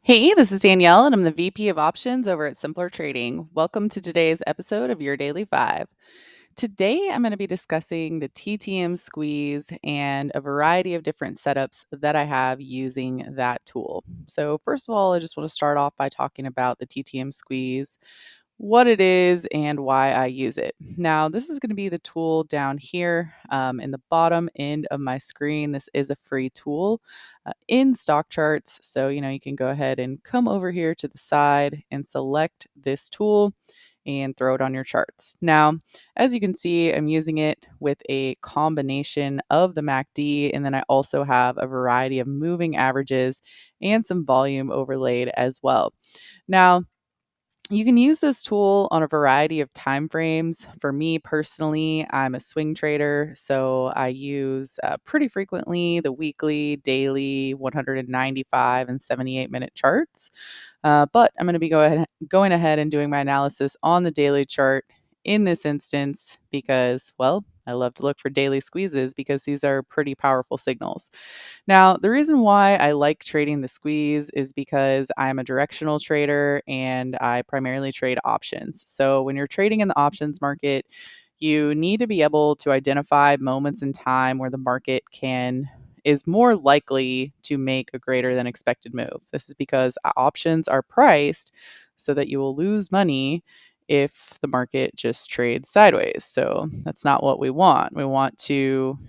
Hey, this is Danielle, and I'm the VP of Options over at Simpler Trading. Welcome to today's episode of Your Daily Five. Today, I'm going to be discussing the TTM Squeeze and a variety of different setups that I have using that tool. So, first of all, I just want to start off by talking about the TTM Squeeze, what it is, and why I use it. Now, this is going to be the tool down here in the bottom end of my screen. This is a free tool in Stockcharts. So, you can go ahead and come over here to the side and select this tool and throw it on your charts. Now, as you can see, I'm using it with a combination of the MACD, and then I also have a variety of moving averages and some volume overlaid as well. Now, you can use this tool on a variety of time frames. For me personally, I'm a swing trader, so I use pretty frequently the weekly, daily, 195 and 78-minute charts. But I'm going to be going ahead and doing my analysis on the daily chart in this instance because, well, I love to look for daily squeezes because these are pretty powerful signals. Now, the reason why I like trading the squeeze is because I'm a directional trader and I primarily trade options. So, when you're trading in the options market, you need to be able to identify moments in time where the market can is more likely to make a greater than expected move. This is because options are priced so that you will lose money if the market just trades sideways. So that's not what we want. We want to,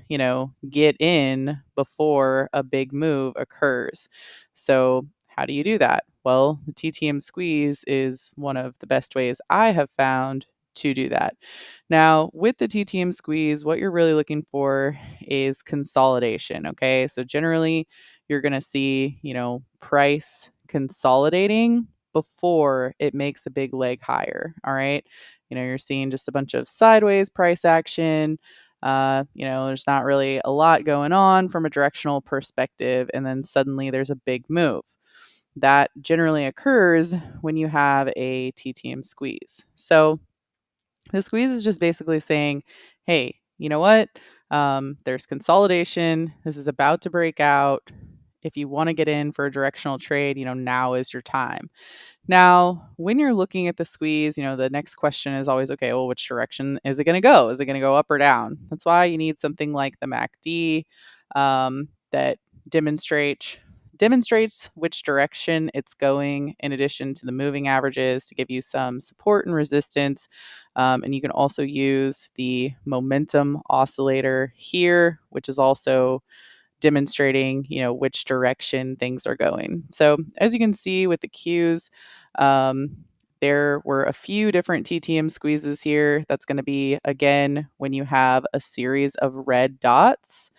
get in before a big move occurs. So how do you do that? Well, the TTM squeeze is one of the best ways I have found to do that. Now, with the TTM squeeze, what you're really looking for is consolidation. Okay. So generally, you're going to see, price consolidating before it makes a big leg higher. All right. You're seeing just a bunch of sideways price action. There's not really a lot going on from a directional perspective. And then suddenly there's a big move. That generally occurs when you have a TTM squeeze. So, the squeeze is just basically saying, hey, you know what? There's consolidation. This is about to break out. If you want to get in for a directional trade, now is your time. Now, when you're looking at the squeeze, the next question is always, okay, well, which direction is it going to go? Is it going to go up or down? That's why you need something like the MACD that demonstrates which direction it's going in addition to the moving averages to give you some support and resistance. And you can also use the momentum oscillator here, which is also demonstrating, which direction things are going. So as you can see with the cues, um, there were a few different TTM squeezes here. That's going to be, again, when you have a series of red dots.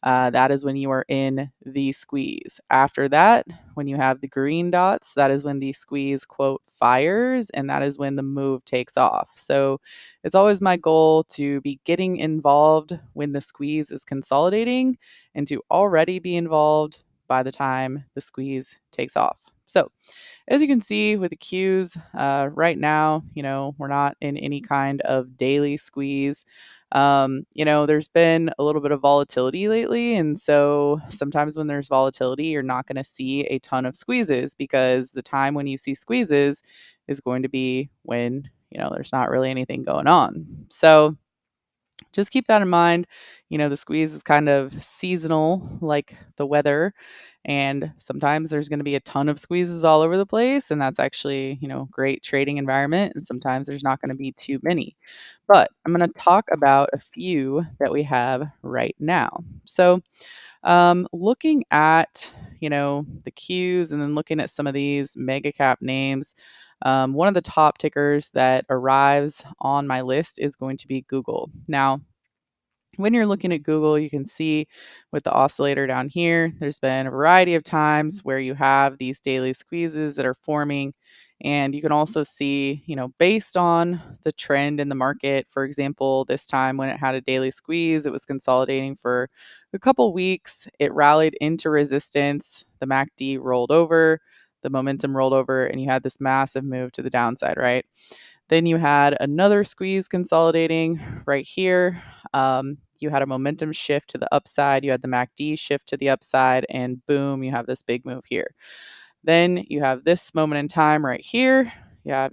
That is when you are in the squeeze. After that, when you have the green dots, that is when the squeeze, quote, fires, and that is when the move takes off. So it's always my goal to be getting involved when the squeeze is consolidating and to already be involved by the time the squeeze takes off. So, as you can see with the cues, right now, we're not in any kind of daily squeeze. There's been a little bit of volatility lately. And so sometimes when there's volatility, you're not going to see a ton of squeezes because the time when you see squeezes is going to be when, there's not really anything going on. So, just keep that in mind. The squeeze is kind of seasonal, like the weather. And sometimes there's going to be a ton of squeezes all over the place. And that's actually, great trading environment. And sometimes there's not going to be too many. But I'm going to talk about a few that we have right now. So, looking at, the cues and then looking at some of these mega cap names, one of the top tickers that arrives on my list is going to be Google. Now, when you're looking at Google, you can see with the oscillator down here, there's been a variety of times where you have these daily squeezes that are forming. And you can also see, based on the trend in the market, for example, this time when it had a daily squeeze, it was consolidating for a couple weeks. It rallied into resistance. The MACD rolled over, the momentum rolled over, and you had this massive move to the downside, right? Then you had another squeeze consolidating right here. You had a momentum shift to the upside. You had the MACD shift to the upside, and boom, you have this big move here. Then you have this moment in time right here. You have,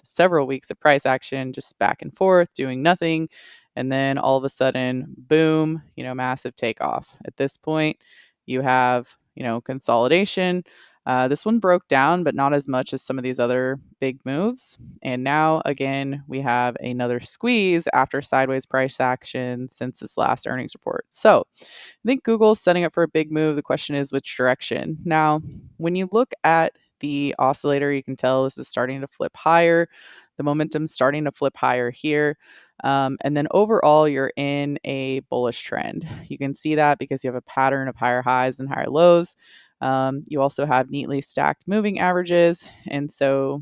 several weeks of price action just back and forth, doing nothing. And then all of a sudden, boom, massive takeoff. At this point, you have, consolidation. This one broke down, but not as much as some of these other big moves. And now, again, we have another squeeze after sideways price action since this last earnings report. So I think Google's setting up for a big move. The question is which direction. Now, when you look at the oscillator, you can tell this is starting to flip higher. The momentum's starting to flip higher here. And then overall, you're in a bullish trend. You can see that because you have a pattern of higher highs and higher lows. You also have neatly stacked moving averages. And so,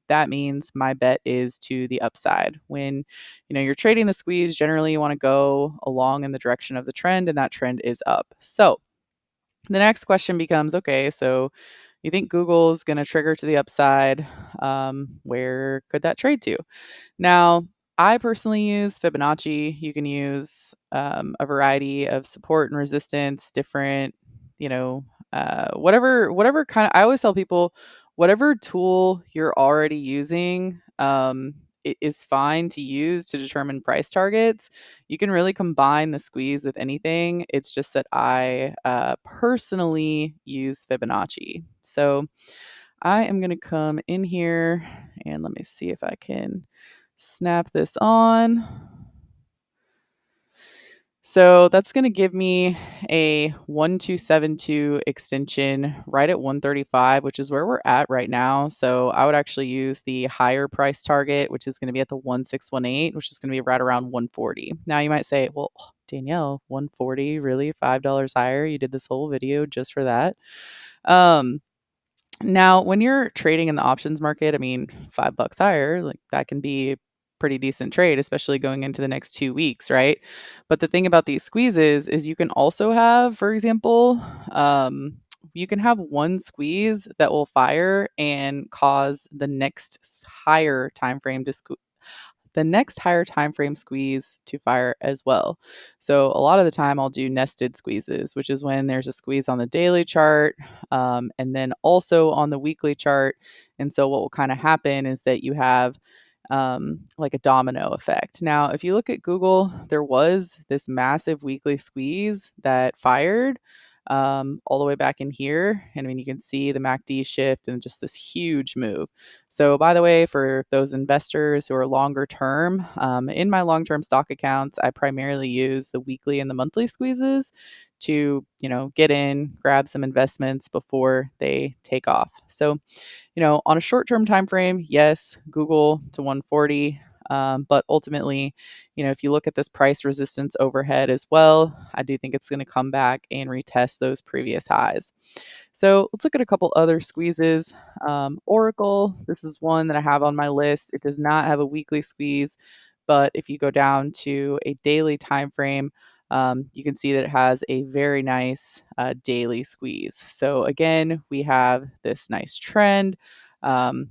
that means my bet is to the upside. When, you're trading the squeeze, generally you want to go along in the direction of the trend, and that trend is up. So the next question becomes, okay, so you think Google's going to trigger to the upside? Where could that trade to? Now, I personally use Fibonacci. You can use a variety of support and resistance, different, whatever kind of. I always tell people, whatever tool you're already using, it is fine to use to determine price targets. You can really combine the squeeze with anything. It's just that I personally use Fibonacci. So I am going to come in here and let me see if I can snap this on. So that's going to give me a 1272 extension right at 135, which is where we're at right now. So I would actually use the higher price target, which is going to be at the 1618, which is going to be right around 140. Now you might say, well, Danielle, 140, really? $5 higher? You did this whole video just for that? Now, when you're trading in the options market, I mean, $5 higher, like that can be a pretty decent trade, especially going into the next 2 weeks, right? But the thing about these squeezes is you can also have, for example, you can have one squeeze that will fire and cause the next higher time frame to the next higher time frame squeeze to fire as well. So a lot of the time I'll do nested squeezes, which is when there's a squeeze on the daily chart, and then also on the weekly chart. And so what will kind of happen is that you have like a domino effect. Now, if you look at Google, there was this massive weekly squeeze that fired all the way back in here. And I mean, you can see the MACD shift and just this huge move. So, by the way, for those investors who are longer term, in my long term stock accounts, I primarily use the weekly and the monthly squeezes to, get in, grab some investments before they take off. So, on a short-term time frame, yes, Google to 140. But ultimately, if you look at this price resistance overhead as well, I do think it's going to come back and retest those previous highs. So let's look at a couple other squeezes. Oracle, this is one that I have on my list. It does not have a weekly squeeze, but if you go down to a daily time frame, you can see that it has a very nice daily squeeze. So again, we have this nice trend.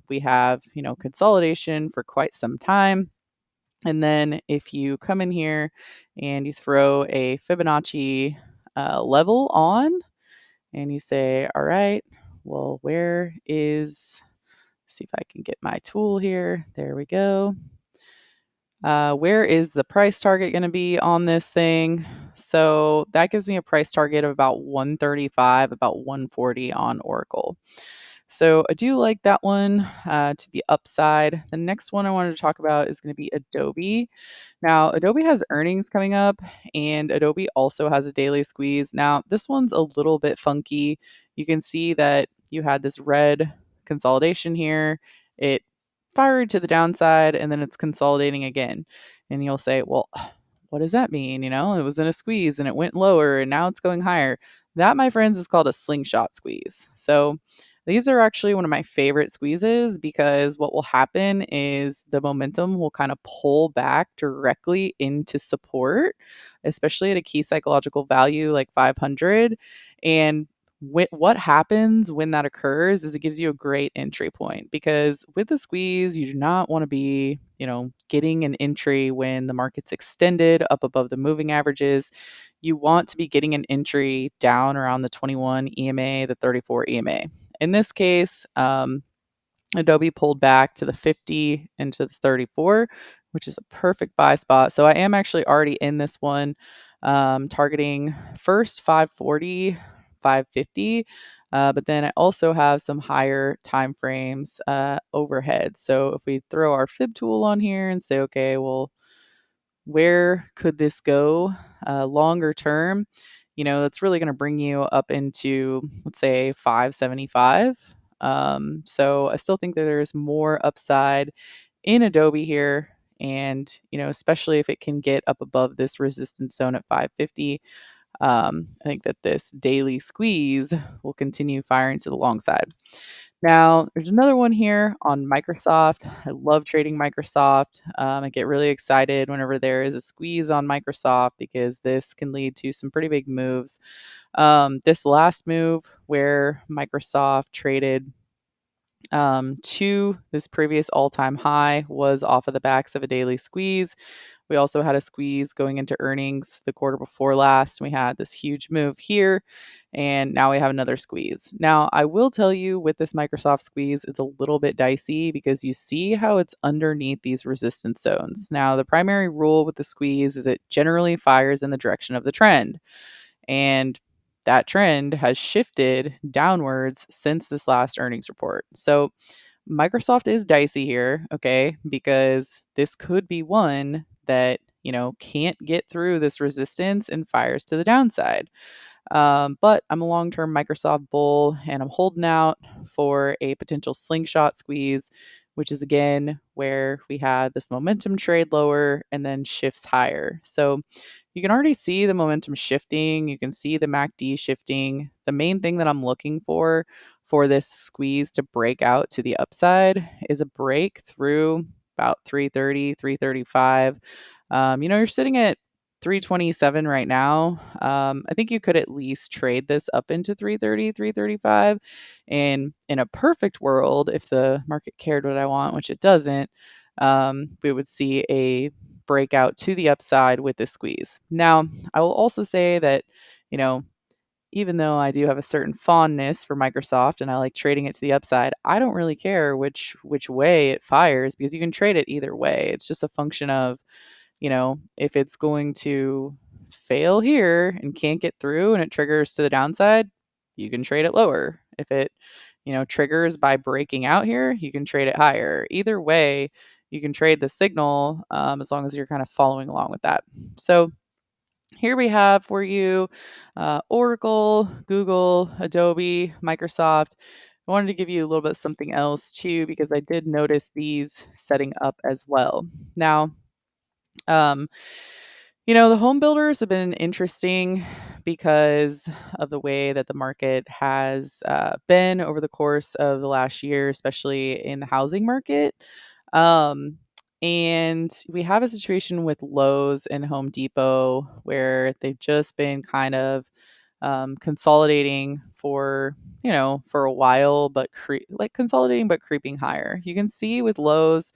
We have, consolidation for quite some time. And then if you come in here and you throw a Fibonacci level on and you say, all right, well, where is, see if I can get my tool here. There we go. Where is the price target going to be on this thing? So that gives me a price target of about 135, about 140 on Oracle. So I do like that one to the upside. The next one I wanted to talk about is going to be Adobe. Now, Adobe has earnings coming up, and Adobe also has a daily squeeze. Now, this one's a little bit funky. You can see that you had this red consolidation here. It fired to the downside, and then it's consolidating again. And you'll say, well, what does that mean? It was in a squeeze and it went lower and now it's going higher. That, my friends, is called a slingshot squeeze. So these are actually one of my favorite squeezes because what will happen is the momentum will kind of pull back directly into support, especially at a key psychological value like 500. And what happens when that occurs is it gives you a great entry point because with the squeeze, you do not want to be, getting an entry when the market's extended up above the moving averages. You want to be getting an entry down around the 21 EMA, the 34 EMA. In this case, Adobe pulled back to the 50 and to the 34, which is a perfect buy spot. So I am actually already in this one, targeting first 540, 550. But then I also have some higher time frames overhead. So if we throw our fib tool on here and say, okay, well, where could this go longer term? That's really going to bring you up into, let's say, 575. So I still think that there's more upside in Adobe here. And, especially if it can get up above this resistance zone at 550, I think that this daily squeeze will continue firing to the long side. Now, there's another one here on Microsoft. I love trading Microsoft. I get really excited whenever there is a squeeze on Microsoft because this can lead to some pretty big moves. This last move where Microsoft traded to this previous all time high was off of the backs of a daily squeeze. We also had a squeeze going into earnings the quarter before last. We had this huge move here, and now we have another squeeze. Now, I will tell you with this Microsoft squeeze, it's a little bit dicey because you see how it's underneath these resistance zones. Now, the primary rule with the squeeze is it generally fires in the direction of the trend. And that trend has shifted downwards since this last earnings report. So Microsoft is dicey here, okay, because this could be one that, can't get through this resistance and fires to the downside. But I'm a long term Microsoft bull and I'm holding out for a potential slingshot squeeze, which is again where we had this momentum trade lower and then shifts higher. So you can already see the momentum shifting. You can see the MACD shifting. The main thing that I'm looking for this squeeze to break out to the upside is a break through about 330, 335. You're sitting at 327 right now. I think you could at least trade this up into 330, 335. And in a perfect world, if the market cared what I want, which it doesn't, we would see a breakout to the upside with this squeeze. Now, I will also say that, you know, even though I do have a certain fondness for Microsoft and I like trading it to the upside, I don't really care which way it fires because you can trade it either way. It's just a function of, if it's going to fail here and can't get through and it triggers to the downside, you can trade it lower. If it, triggers by breaking out here, you can trade it higher. Either way, you can trade the signal as long as you're kind of following along with that. So here we have for you Oracle, Google, Adobe, Microsoft. I wanted to give you a little bit something else too because I did notice these setting up as well. Now, um, the home builders have been interesting because of the way that the market has been over the course of the last year, especially in the housing market. Um, and we have a situation with Lowe's and Home Depot where they've just been kind of consolidating for a while, but like consolidating but creeping higher. You can see with Lowe's,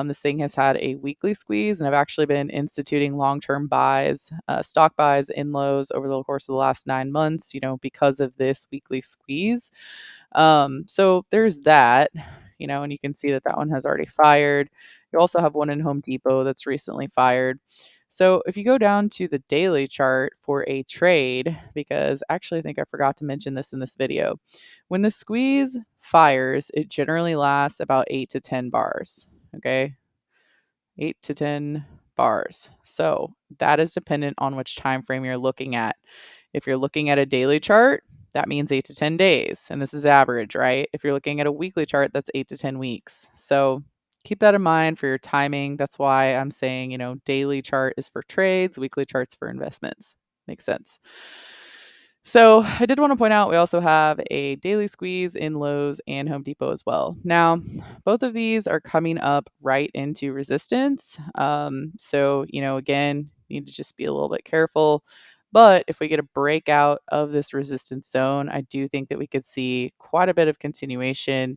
this thing has had a weekly squeeze, and I've actually been instituting long-term buys, stock buys in Lowe's over the course of the last 9 months. Because of this weekly squeeze. So there's that. And you can see that that one has already fired. You also have one in Home Depot that's recently fired. So if you go down to the daily chart for a trade, because actually I think I forgot to mention this in this video, when the squeeze fires, it generally lasts about 8 to 10 bars. Okay. 8 to 10 bars. So that is dependent on which time frame you're looking at. If you're looking at a daily chart, that means 8 to 10 days. And this is average, right? If you're looking at a weekly chart, that's 8 to 10 weeks. So keep that in mind for your timing. That's why I'm saying, daily chart is for trades, weekly charts for investments. Makes sense. So I did want to point out we also have a daily squeeze in Lowe's and Home Depot as well. Now, both of these are coming up right into resistance. So, again, need to just be a little bit careful. But if we get a breakout of this resistance zone, I do think that we could see quite a bit of continuation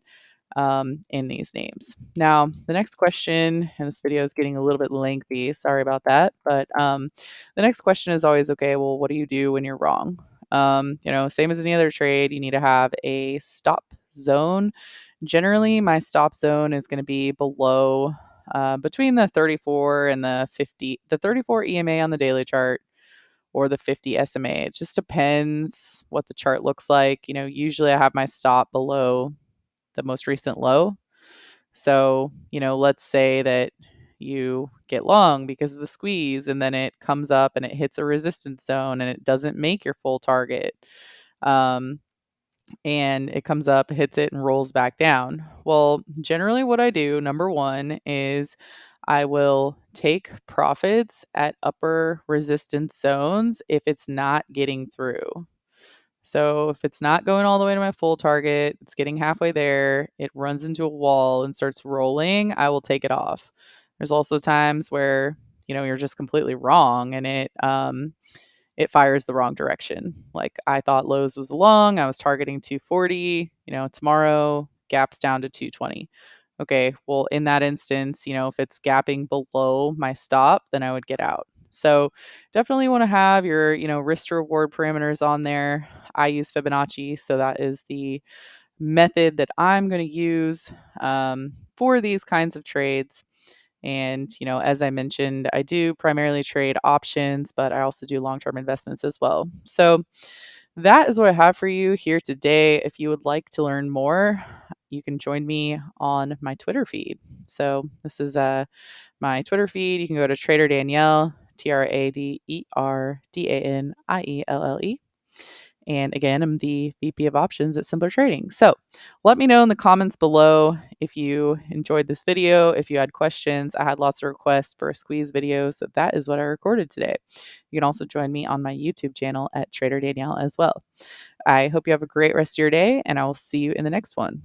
in these names. Now, the next question, and this video is getting a little bit lengthy, sorry about that, but the next question is always, okay, well, what do you do when you're wrong? Same as any other trade, you need to have a stop zone. Generally, my stop zone is going to be below between the 34 and the 50, the 34 EMA on the daily chart or the 50 SMA. It just depends what the chart looks like. Usually I have my stop below the most recent low. So, let's say that you get long because of the squeeze and then it comes up and it hits a resistance zone and it doesn't make your full target. Um, and it comes up, hits it, and rolls back down. Well, generally, what I do, number one, is I will take profits at upper resistance zones if it's not getting through. So if it's not going all the way to my full target, it's getting halfway there, it runs into a wall and starts rolling, I will take it off. There's also times where, you're just completely wrong and it fires the wrong direction. Like I thought Lowe's was long, I was targeting 240, tomorrow gaps down to 220. Okay, well, in that instance, if it's gapping below my stop, then I would get out. So definitely want to have your, risk to reward parameters on there. I use Fibonacci, so that is the method that I'm going to use for these kinds of trades. And, as I mentioned, I do primarily trade options, but I also do long term investments as well. So that is what I have for you here today. If you would like to learn more, you can join me on my Twitter feed. So this is my Twitter feed. You can go to Trader Danielle, TraderDanielle. And again, I'm the VP of Options at Simpler Trading. So let me know in the comments below if you enjoyed this video, if you had questions. I had lots of requests for a squeeze video, so that is what I recorded today. You can also join me on my YouTube channel at Trader Danielle as well. I hope you have a great rest of your day, and I will see you in the next one.